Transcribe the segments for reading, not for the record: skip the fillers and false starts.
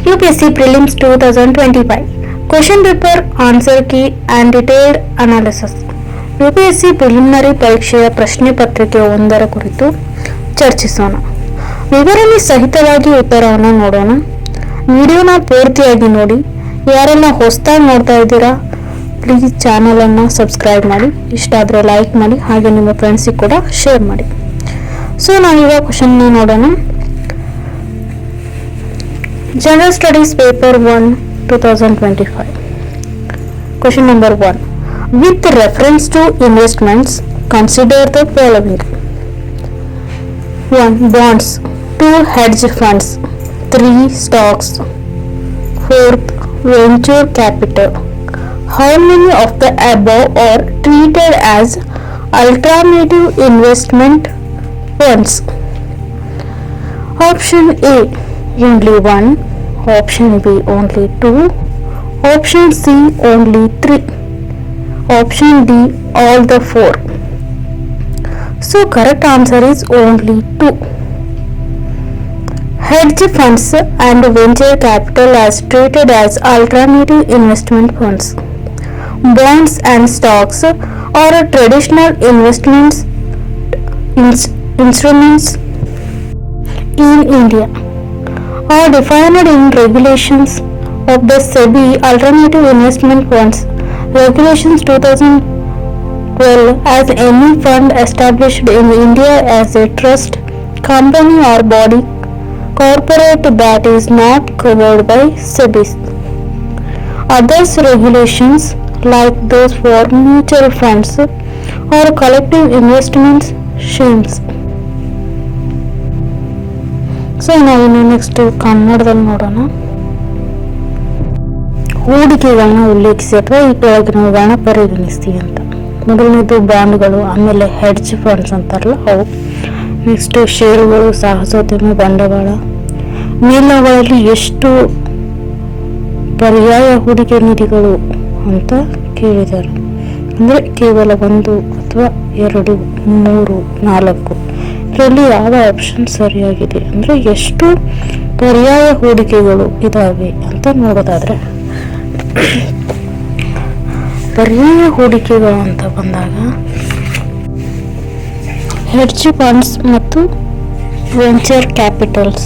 UPSC Prelims 2025 Question paper answer key and detailed analysis. UPSC preliminary ಪರೀಕ್ಷೆಯ ಪ್ರಶ್ನೆ ಪತ್ರಿಕೆ 1ರ ಕುರಿತು ಚರ್ಚಿಸೋಣ. ವಿವರಣೆ ಸಹಿತವಾಗಿ ಉತ್ತರವನ್ನು ನೋಡೋಣ. ವಿಡಿಯೋನ ಪೂರ್ತಿಯಾಗಿ ನೋಡಿ. ಯಾರೆಲ್ಲ ಹೊಸದಾಗಿ ನೋಡ್ತಾ ಇದ್ದೀರಾ ಪ್ಲೀಸ್ ಚಾನಲನ್ನು ಸಬ್ಸ್ಕ್ರೈಬ್ ಮಾಡಿ, ಇಷ್ಟ ಆದರೆ ಲೈಕ್ ಮಾಡಿ, ಹಾಗೆ ನಿಮ್ಮ ಫ್ರೆಂಡ್ಸಿಗೆ ಕೂಡ ಶೇರ್ ಮಾಡಿ. ಸೊ ನಾವೀಗ ಕ್ವಶನ್ನ ನೋಡೋಣ. General Studies Paper 1 2025 Question number 1. With reference to investments, consider the following. 1. Bonds. 2. Hedge funds. 3. Stocks. 4. Venture capital. How many of the above are treated as alternative investment funds? Option A, only 1. Option B, only 2. Option C, only 3. Option D, all the 4. So correct answer is only 2. Hedge funds and venture capital as treated as alternative investment funds. Bonds and stocks are traditional investments instruments in India, are defined in regulations of the SEBI Alternative Investment Funds Regulations 2012 as any fund established in India as a trust, company or body corporate that is not covered by SEBI. Others regulations like those for mutual funds or collective investment schemes. So ನಾವಿನ್ನು next ಕನ್ನಡದಲ್ಲಿ ನೋಡೋಣ. ಹೂಡಿಕೆಗಳನ್ನ ಉಲ್ಲೇಖಿಸಿ ಅಥವಾ ಈ ಕೆಳಗಿನವುಗಳನ್ನ ಪರಿಗಣಿಸಿ ಅಂತ. ಮೊದಲನೇದು ಬಾಂಡ್ಗಳು, ಆಮೇಲೆ ಹೆಡ್ಜ್ ಫಂಡ್ಸ್ ಅಂತಾರಲ್ಲ ಅವು, ನೆಕ್ಸ್ಟ್ ಷೇರುಗಳು, ಸಾಹಸೋದ್ಯಮ, ಬಂಡವಾಳ. ಮೇಲಿನವುಗಳಲ್ಲಿ ಎಷ್ಟು ಪರ್ಯಾಯ ಹೂಡಿಕೆ ನಿಧಿಗಳು ಅಂತ ಕೇಳಿದ್ದಾರೆ. ಅಂದರೆ ಕೇವಲ 1 ಅಥವಾ 2, 3, 4 ಇದರಲ್ಲಿ ಯಾವ ಆಪ್ಷನ್ ಸರಿಯಾಗಿದೆ ಅಂದರೆ ಎಷ್ಟು ಪರ್ಯಾಯ ಹೂಡಿಕೆಗಳು ಇದಾವೆ ಅಂತ ನೋಡೋದಾದ್ರೆ, ಪರ್ಯಾಯ ಹೂಡಿಕೆಗಳು ಅಂತ ಬಂದಾಗ ಹೆಡ್ಜ್ ಫಂಡ್ಸ್ ಮತ್ತು ವೆಂಚರ್ ಕ್ಯಾಪಿಟಲ್ಸ್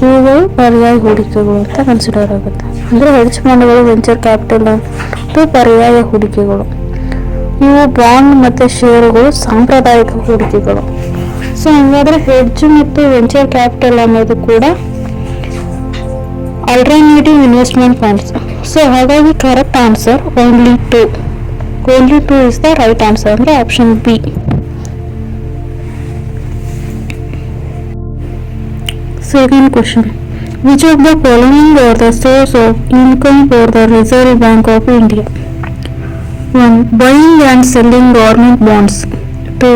ಇವುಗಳು ಪರ್ಯಾಯ ಹೂಡಿಕೆಗಳು ಅಂತ ಕನ್ಸಿಡರ್ ಆಗುತ್ತೆ. ಅಂದರೆ ಹೆಡ್ಜ್ ಫಂಡ್ಗಳು, ವೆಂಚರ್ ಕ್ಯಾಪಿಟಲ್ ಮತ್ತು ಪರ್ಯಾಯ ಹೂಡಿಕೆಗಳು. ಇವು ಬಾಂಡ್ ಮತ್ತು ಷೇರುಗಳು ಸಾಂಪ್ರದಾಯಿಕ ಹೂಡಿಕೆಗಳು. ಸೊ ಹಾಗಾದರೆ ಹೆಡ್ಜ್ ಮತ್ತು ವೆಂಚರ್ ಕ್ಯಾಪಿಟಲ್ ಅನ್ನೋದು ಕೂಡ ಆಲ್ಟರ್ನೇಟಿವ್ ಇನ್ವೆಸ್ಟ್ಮೆಂಟ್ ಫಂಡ್ಸ್. ಸೊ ಹಾಗಾಗಿ correct answer only 2. Only 2 is the right answer, ಅಂದರೆ option B. Second question. Which of the following are the source of income for the reserve bank of India? 1. Buying and selling government bonds. 2.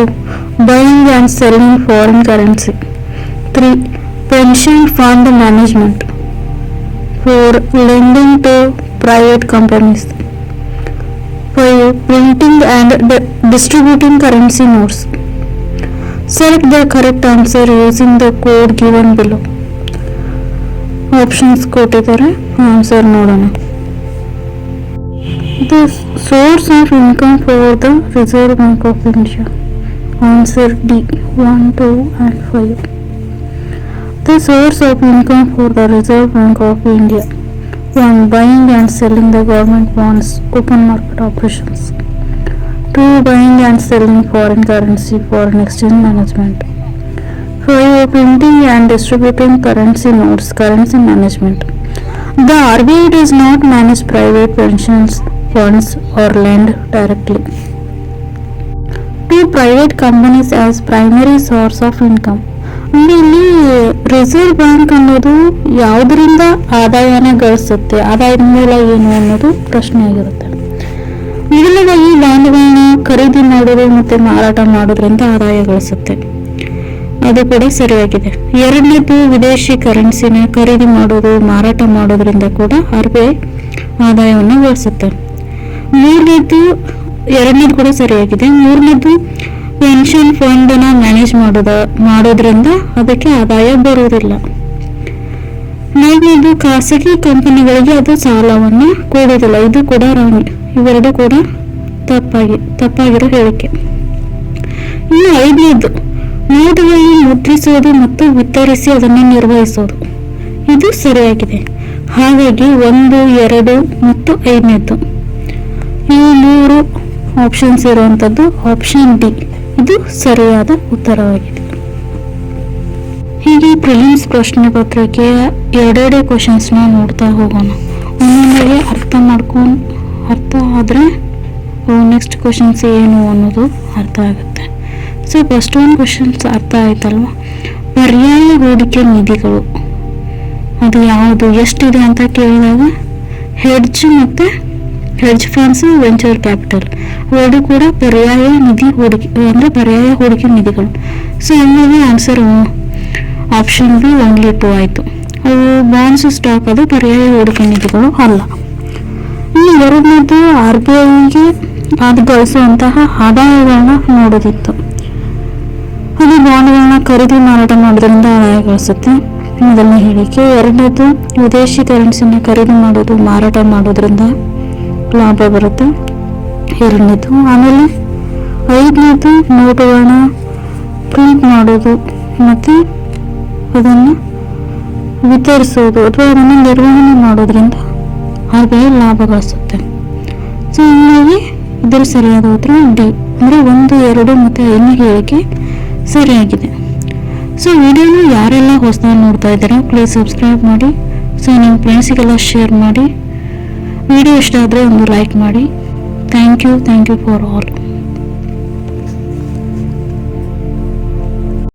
Buying and selling foreign currency. 3. Pension fund management. 4. Lending to private companies. 5. Printing and distributing currency notes. Select the correct answer using the code given below. Options ಕೊಟ್ಟಿದ್ದಾರೆ, answer ನೋಡೋಣ. The source of income for the Reserve Bank of India. Answer D, 1, 2 and 5. The source of income for the Reserve Bank of India. 1. Buying and selling the government bonds, open market operations. 2. Buying and selling foreign currency, foreign exchange management. 5. Printing and distributing currency notes, currency management. The RBI does not manage private pensions funds or lend directly to private companies as primary source of income. ಅಂದರೆ ಇಲ್ಲಿ reserve bank ಅನ್ನೋದು ಯಾವುದರಿಂದ ಆದಾಯನ ಗಳಿಸುತ್ತೆ, ಆದಾಯದ ಮೂಲ ಏನು ಅನ್ನೋದು ಪ್ರಶ್ನೆ ಆಗಿರುತ್ತೆ. ಮೊದಲನೇದಾಗಿ ಬಾಂಡ್ಗಳನ್ನ ಖರೀದಿ ಮಾಡೋದು ಮತ್ತು ಮಾರಾಟ ಮಾಡೋದ್ರಿಂದ ಆದಾಯ ಗಳಿಸುತ್ತೆ, ಅದು ಕೂಡ ಸರಿಯಾಗಿದೆ. ಎರಡನೇದು ವಿದೇಶಿ ಕರೆನ್ಸಿನ ಖರೀದಿ ಮಾಡೋದು, ಮಾರಾಟ ಮಾಡೋದ್ರಿಂದ ಕೂಡ RBI ಆದಾಯವನ್ನು ಗಳಿಸುತ್ತೆ. ಎರಡನೇದು ಕೂಡ ಸರಿಯಾಗಿದೆ. ಮೂರನೇದು ಪೆನ್ಷನ್ ಫಂಡನ್ನ ಮ್ಯಾನೇಜ್ ಮಾಡೋದ್ರಿಂದ ಅದಕ್ಕೆ ಆದಾಯ ಬರುವುದಿಲ್ಲ. ನಾಲ್ಕನೇದು ಖಾಸಗಿ ಕಂಪನಿಗಳಿಗೆ ಅದು ಸಾಲವನ್ನು ಕೊಡುವುದಿಲ್ಲ. ಇದು ಕೂಡ ರಾಂಗ್. ಇವೆರಡು ಕೂಡ ತಪ್ಪಾಗಿರೋ ಹೇಳಿಕೆ. ಇನ್ನು ಐದನೇದು ನೋಟುಗಳನ್ನು ಮುದ್ರಿಸೋದು ಮತ್ತು ವಿತರಿಸಿ ಅದನ್ನು ನಿರ್ವಹಿಸೋದು. ಇದು ಸರಿಯಾಗಿದೆ. ಹಾಗಾಗಿ 1, 2 ಮತ್ತು 5ನೇದು ಇವು 3 ಆಪ್ಷನ್ಸ್ ಇರುವಂಥದ್ದು ಆಪ್ಷನ್ ಡಿ ಇದು ಸರಿಯಾದ ಉತ್ತರವಾಗಿದೆ. ಹೀಗೆ ಪ್ರಿಲಿಮ್ಸ್ ಪ್ರಶ್ನೆ ಪತ್ರಿಕೆ ಎರಡೆರಡೇ ಕ್ವಶನ್ಸ್ನ ನೋಡ್ತಾ ಹೋಗೋಣ. ಒಂದೊಂದಾಗಿ ಅರ್ಥ ಆದರೆ ನೆಕ್ಸ್ಟ್ ಕ್ವಶನ್ಸ್ ಏನು ಅನ್ನೋದು ಅರ್ಥ ಆಗುತ್ತೆ. ಸೊ ಫಸ್ಟ್ ಒಂದು ಕ್ವಶನ್ಸ್ ಅರ್ಥ ಆಯ್ತಲ್ವ. ಪರ್ಯಾಯ ಹೂಡಿಕೆ ನಿಧಿಗಳು ಅದು ಯಾವುದು, ಎಷ್ಟಿದೆ ಅಂತ ಕೇಳಿದಾಗ ಹೆಡ್ಜ್ ಫಂಡ್ಸ್, ವೆಂಚರ್ ಕ್ಯಾಪಿಟಲ್ ಅವೆರಡು ಕೂಡ ಪರ್ಯಾಯ ಹೂಡಿಕೆ ನಿಧಿಗಳು. ಸೊ ಹಂಗಾಗಿ ಆನ್ಸರ್ ಆಪ್ಷನ್ ಬಿ ಓನ್ಲಿ 2 ಆಯಿತು. ಅವು ಬಾಂಡ್ಸ್, ಸ್ಟಾಕ್ ಅದು ಪರ್ಯಾಯ ಹೂಡಿಕೆ ನಿಧಿಗಳು ಅಲ್ಲ. ಇನ್ನು ಎರಡನೇದು RBIಗೆ ಅದು ಗಳಿಸುವಂತಹ ಆದಾಯಗಳನ್ನ ನೋಡೋದಿತ್ತು. ಅದು ಬಾಂಡ್ಗಳನ್ನ ಖರೀದಿ ಮಾರಾಟ ಮಾಡೋದ್ರಿಂದ ಆದಾಯ ಗಳಿಸುತ್ತೆ, ಮೊದಲನೇ ಹೇಳಿಕೆ. ಎರಡನೇದು ವಿದೇಶಿ ಕರೆನ್ಸಿನ ಖರೀದಿ ಮಾಡೋದು ಮಾರಾಟ ಮಾಡೋದ್ರಿಂದ ಲಾಭ ಬರುತ್ತೆ, ಎರಡನೇದು. ಆಮೇಲೆ 5ನೇದು ನೋಟುಗಳನ್ನ ಪ್ರಿಂಟ್ ಮಾಡೋದು ಮತ್ತು ಅದನ್ನು ವಿತರಿಸೋದು ಅಥವಾ ಅದನ್ನು ನಿರ್ವಹಣೆ ಮಾಡೋದ್ರಿಂದ ಆದಾಯ ಲಾಭ ಗಳಿಸುತ್ತೆ. ಸೊ ಹೀಗಾಗಿ ಇದರ ಸರಿಯಾದ ಉತ್ತರ ಡಿ ಅಂದರೆ 1, 2 ಮತ್ತು 5ನೇ ಹೇಳಿಕೆ ಸರಿಯಾಗಿದೆ. ಸೊ ವಿಡಿಯೋನ ಯಾರೆಲ್ಲ ಹೊಸದಾಗಿ ನೋಡ್ತಾ ಇದ್ದೀರಾ ಪ್ಲೀಸ್ ಸಬ್ಸ್ಕ್ರೈಬ್ ಮಾಡಿ. ಸೊ ನಿಮ್ಮ ಫ್ರೆಂಡ್ಸಿಗೆಲ್ಲ ಶೇರ್ ಮಾಡಿ. ವಿಡಿಯೋ ಇಷ್ಟ ಆದರೆ ಒಂದು ಲೈಕ್ ಮಾಡಿ. Thank you for all.